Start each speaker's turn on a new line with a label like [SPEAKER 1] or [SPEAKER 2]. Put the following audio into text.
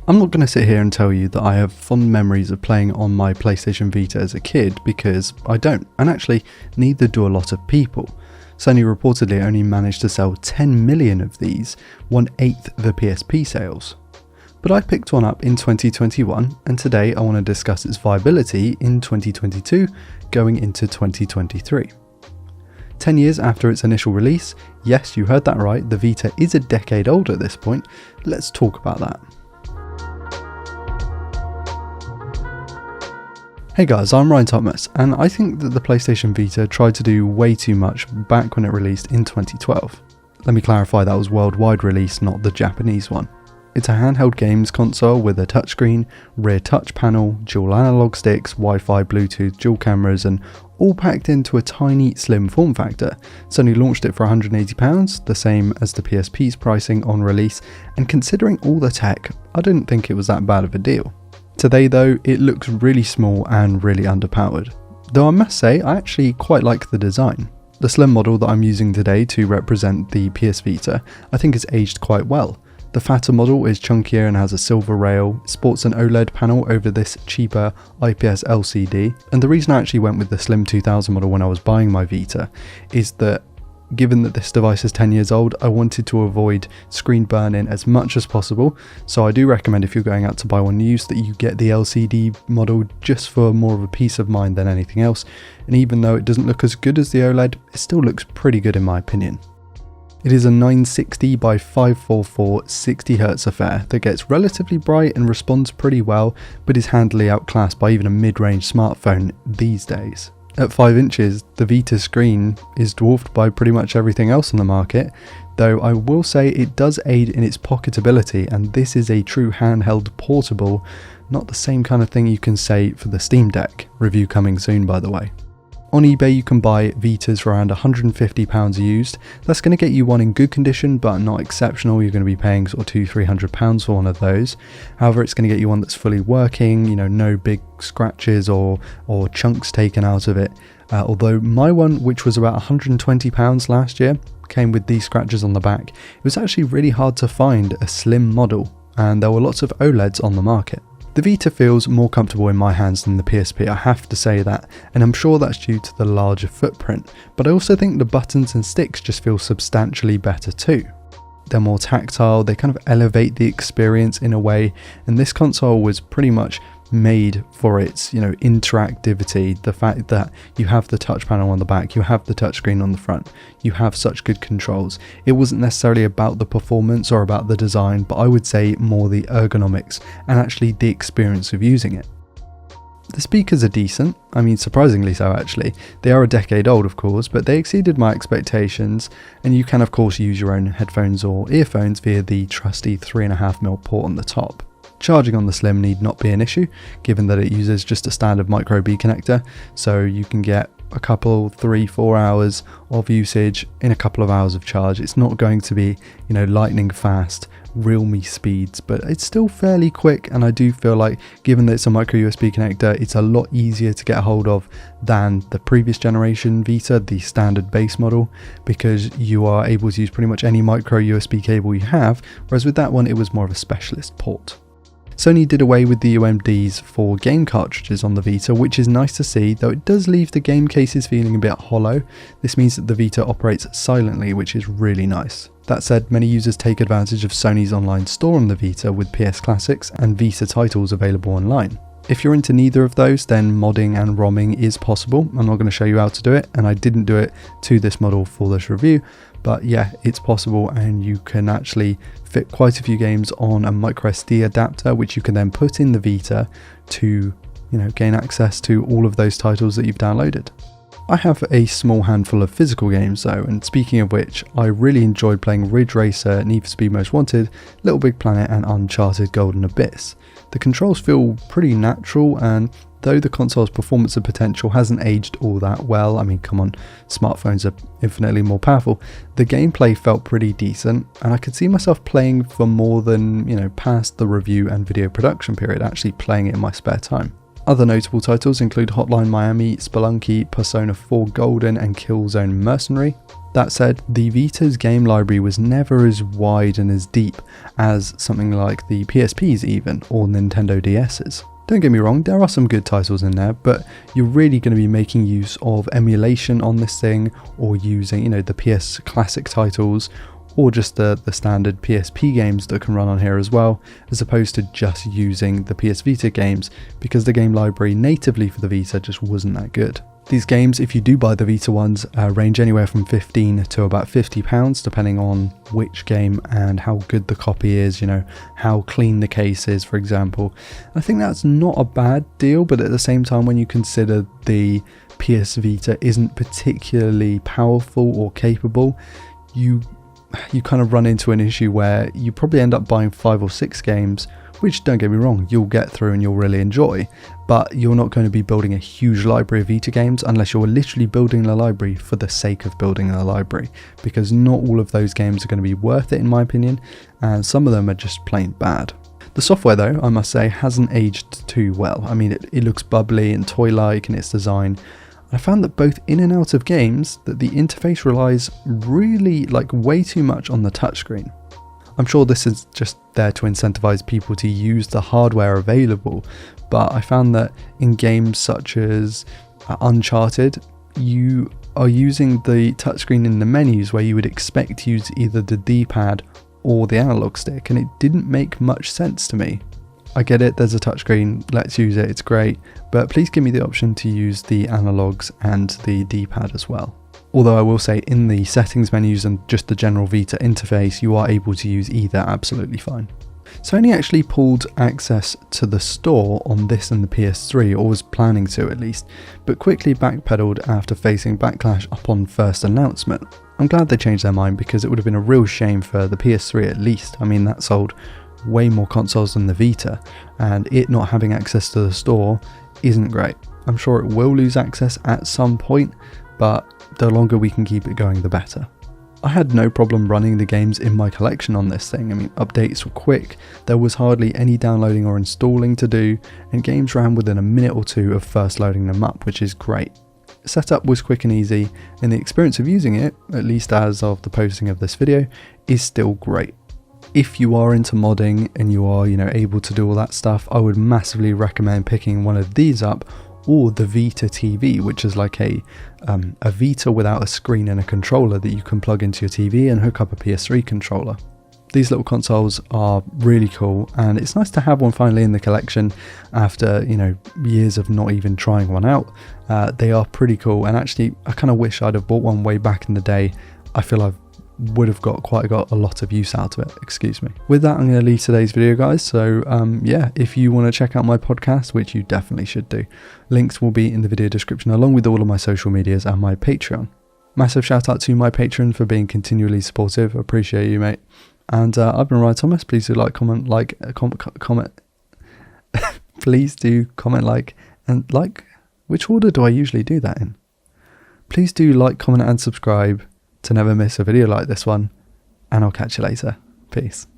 [SPEAKER 1] I'm not going to sit here and tell you that I have fond memories of playing on my PlayStation Vita as a kid, because I don't, and actually neither do a lot of people. Sony reportedly only managed to sell 10 million of these, 1/8 the PSP sales. But I picked one up in 2021, and today I want to discuss its viability in 2022 going into 2023. 10 years after its initial release, yes, you heard that right, the Vita is a decade old at this point. Let's talk about that. Hey guys, I'm Ryan Thomas, and I think that the PlayStation Vita tried to do way too much back when it released in 2012. Let me clarify, that was worldwide release, not the Japanese one. It's a handheld games console with a touchscreen, rear touch panel, dual analog sticks, Wi-Fi, Bluetooth, dual cameras, and all packed into a tiny, slim form factor. Sony launched it for £180, the same as the PSP's pricing on release, and considering all the tech, I didn't think it was that bad of a deal. Today though, it looks really small and really underpowered. Though I must say, I actually quite like the design. The slim model that I'm using today to represent the PS Vita, I think has aged quite well. The fatter model is chunkier and has a silver rail, sports an OLED panel over this cheaper IPS LCD, and the reason I actually went with the Slim 2000 model when I was buying my Vita is that given that this device is 10 years old, I wanted to avoid screen burn-in as much as possible, so I do recommend if you're going out to buy one used that you get the LCD model just for more of a peace of mind than anything else, and even though it doesn't look as good as the OLED, it still looks pretty good in my opinion. It is a 960 by 544 60Hz affair that gets relatively bright and responds pretty well, but is handily outclassed by even a mid-range smartphone these days. At 5 inches, the Vita screen is dwarfed by pretty much everything else on the market, though I will say it does aid in its pocketability, and this is a true handheld portable, not the same kind of thing you can say for the Steam Deck, review coming soon by the way. On eBay you can buy Vitas for around £150 used. That's going to get you one in good condition but not exceptional. You're going to be paying sort of £200-300 for one of those. However, it's going to get you one that's fully working, no big scratches or chunks taken out of it. Although my one, which was about £120 last year, came with these scratches on the back. It was actually really hard to find a slim model, and there were lots of OLEDs on the market. The Vita feels more comfortable in my hands than the PSP, I have to say that, and I'm sure that's due to the larger footprint, but I also think the buttons and sticks just feel substantially better too. They're more tactile, they kind of elevate the experience in a way, and this console was pretty much made for its interactivity. The fact that you have the touch panel on the back, you have the touchscreen on the front, you have such good controls. It wasn't necessarily about the performance or about the design, but I would say more the ergonomics and actually the experience of using it. The speakers are decent, surprisingly so actually. They are a decade old of course, but they exceeded my expectations, and you can of course use your own headphones or earphones via the trusty 3.5mm port on the top. Charging on the Slim need not be an issue, given that it uses just a standard micro B connector, so you can get a couple, 3-4 hours of usage in a couple of hours of charge. It's not going to be, lightning fast, realme speeds, but it's still fairly quick, and I do feel like, given that it's a micro USB connector, it's a lot easier to get a hold of than the previous generation Vita, the standard base model, because you are able to use pretty much any micro USB cable you have, whereas with that one it was more of a specialist port. Sony did away with the UMDs for game cartridges on the Vita, which is nice to see, though it does leave the game cases feeling a bit hollow. This means that the Vita operates silently, which is really nice. That said, many users take advantage of Sony's online store on the Vita with PS Classics and Vita titles available online. If you're into neither of those, then modding and ROMing is possible. I'm not going to show you how to do it, and I didn't do it to this model for this review, but yeah, it's possible, and you can actually fit quite a few games on a microSD adapter, which you can then put in the Vita to, gain access to all of those titles that you've downloaded. I have a small handful of physical games though, and speaking of which, I really enjoyed playing Ridge Racer, Need for Speed Most Wanted, Little Big Planet and Uncharted Golden Abyss. The controls feel pretty natural, and though the console's performance and potential hasn't aged all that well, come on, smartphones are infinitely more powerful, the gameplay felt pretty decent, and I could see myself playing for more than, past the review and video production period, actually playing it in my spare time. Other notable titles include Hotline Miami, Spelunky, Persona 4 Golden and Killzone Mercenary. That said, the Vita's game library was never as wide and as deep as something like the PSP's even, or Nintendo DS's. Don't get me wrong, there are some good titles in there, but you're really going to be making use of emulation on this thing, or using, the PS Classic titles, or just the standard PSP games that can run on here as well, as opposed to just using the PS Vita games, because the game library natively for the Vita just wasn't that good. These games, if you do buy the Vita ones, range anywhere from £15 to about £50, depending on which game and how good the copy is, how clean the case is, for example. I think that's not a bad deal, but at the same time, when you consider the PS Vita isn't particularly powerful or capable, you kind of run into an issue where you probably end up buying 5 or 6 games, which, don't get me wrong, you'll get through and you'll really enjoy, but you're not going to be building a huge library of Vita games unless you're literally building the library for the sake of building a library, because not all of those games are going to be worth it in my opinion, and some of them are just plain bad. The software though, I must say, hasn't aged too well. I mean, it looks bubbly and toy-like in its design. I found that both in and out of games, that the interface relies really way too much on the touchscreen. I'm sure this is just there to incentivize people to use the hardware available, but I found that in games such as Uncharted, you are using the touchscreen in the menus where you would expect to use either the D-pad or the analog stick, and it didn't make much sense to me. I get it, there's a touchscreen, let's use it, it's great, but please give me the option to use the analogs and the D-pad as well. Although I will say in the settings menus and just the general Vita interface, you are able to use either absolutely fine. Sony actually pulled access to the store on this and the PS3, or was planning to at least, but quickly backpedaled after facing backlash upon first announcement. I'm glad they changed their mind, because it would have been a real shame for the PS3 at least. I mean, that sold way more consoles than the Vita, and it not having access to the store isn't great. I'm sure it will lose access at some point, but the longer we can keep it going, the better. I had no problem running the games in my collection on this thing. I mean, updates were quick, there was hardly any downloading or installing to do, and games ran within a minute or two of first loading them up, which is great. Setup was quick and easy, and the experience of using it, at least as of the posting of this video, is still great. If you are into modding and you are, able to do all that stuff, I would massively recommend picking one of these up, or the Vita TV, which is like a Vita without a screen and a controller that you can plug into your TV and hook up a PS3 controller. These little consoles are really cool, and it's nice to have one finally in the collection after, years of not even trying one out. They are pretty cool, and actually I kind of wish I'd have bought one way back in the day. I feel I would have got a lot of use out of it, excuse me. With that, I'm going to leave today's video, guys, so if you want to check out my podcast, which you definitely should do, links will be in the video description along with all of my social medias and my Patreon. Massive shout out to my patron for being continually supportive, appreciate you, mate. And I've been Ryan Thomas. Please do comment, please do comment, and which order do I usually do that in? Please do comment and subscribe to never miss a video like this one, and I'll catch you later. Peace.